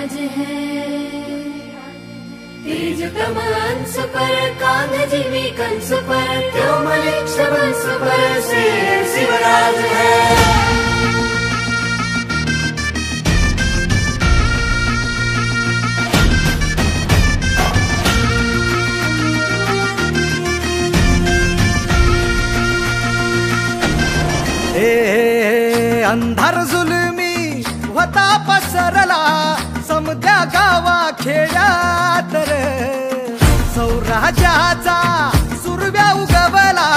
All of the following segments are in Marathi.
आज है। तेज तमंस पर कांध जीवी कंस पर त्यो मलिक सबंस पर से शिवराज है। अंधार जुलमी होता पसरला समद्या गावा खेड्यात रे, सौराजाचा सुरव्या उगवला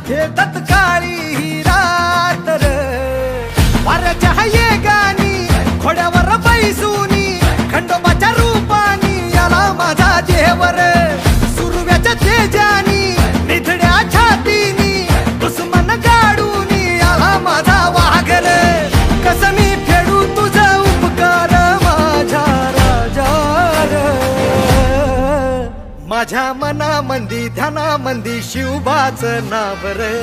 हे तत्काळी ही रात रे। वाऱ्याच्या येगानी घोड्यावर बैसूनी खंडोबाच्या रूपानी याला माझा देवर, सुरव्याच्या तेजानी निधड्या छातीनी दुश्मन गाडूनी याला माझा वाघर। कसं मी फेडू तुझा उपकार माझ्या राजा रे। माझ्या मनामंदी ध्यानामंदी शिवबाचं नाव रे,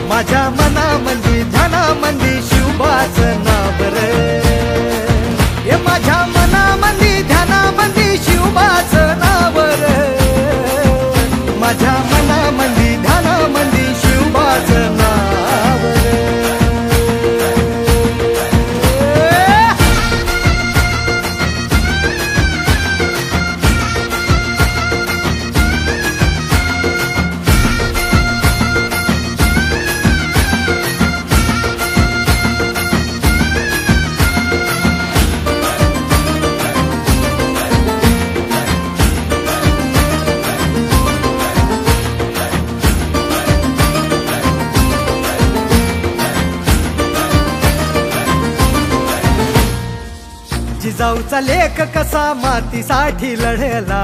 माझ्या मनामंदी ध्यानामंदी शिवबाचं नाव रे। हे माझ्या मनामंदी ध्यानामंदी शिवबाचं नाव रे, माझ्या मनामंदी ध्यानामंदी शिवबाचं नाव रे। जिजाऊचा लेख कसा मातीसाठी लढला,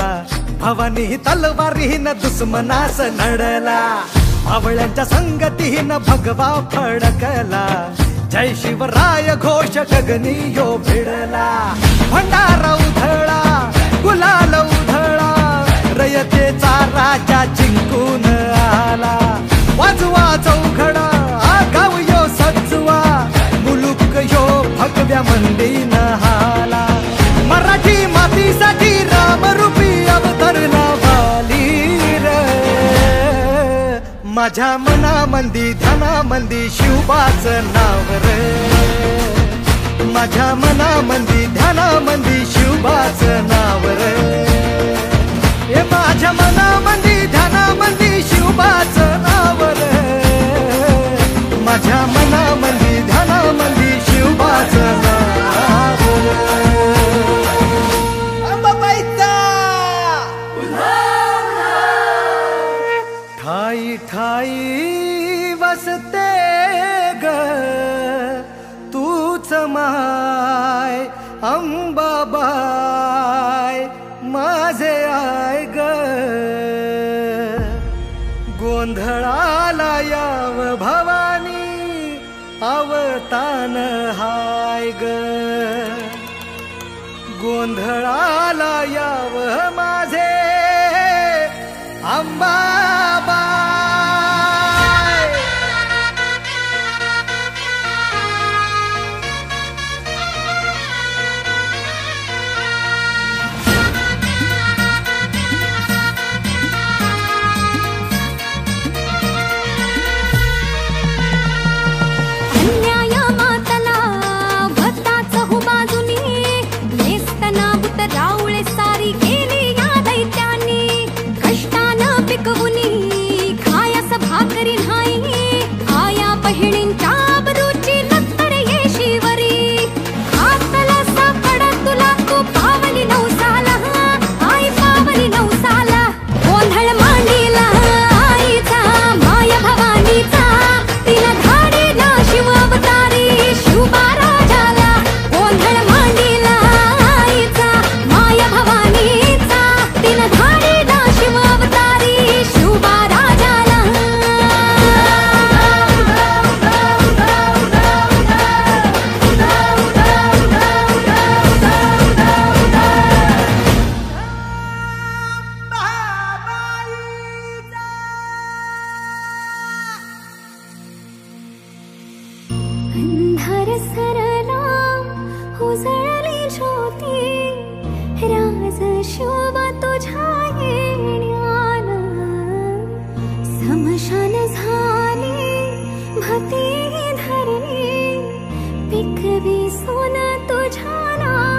भवानी तलवारीनं दुश्मनास नडला। भावळ्यांच्या संगतीनं भगवा फडकला, जय शिवराय घोष गगनी यो भिडला। भंडारा उधळा गुलाल उधळा, रयतेचा राजा जिंकून आला। वाजवा चौघडा गाव यो सजवा, मुलुक यो भगव्या मंदीन हाला। मराठी मातीसाठी रामरूपी अवतरला वाली रे। माझ्या मनामंदी ध्यानामंदी शिवबाचं नाव रे, माझ्या मनामंदी ध्यानामंदी शिवबाचं नाव रे। हे माझ्या मनामंदी ध्यानामंदी शिवबाचं नाव रे, माझ्या मनामंदी ध्यानामंदी शिवबाचं नाव रे। ठाई ठाई वसते ग तूच माय अंबाबाई माझे आय ग। गोंधळाला याव भवानी अवतान हाय ग। गोंधळाला याव माझे अंबाबाई। राऊळे सारी गेली या दैत्यानी, कष्टानं पिकवून ठेवी सोन तुझ्या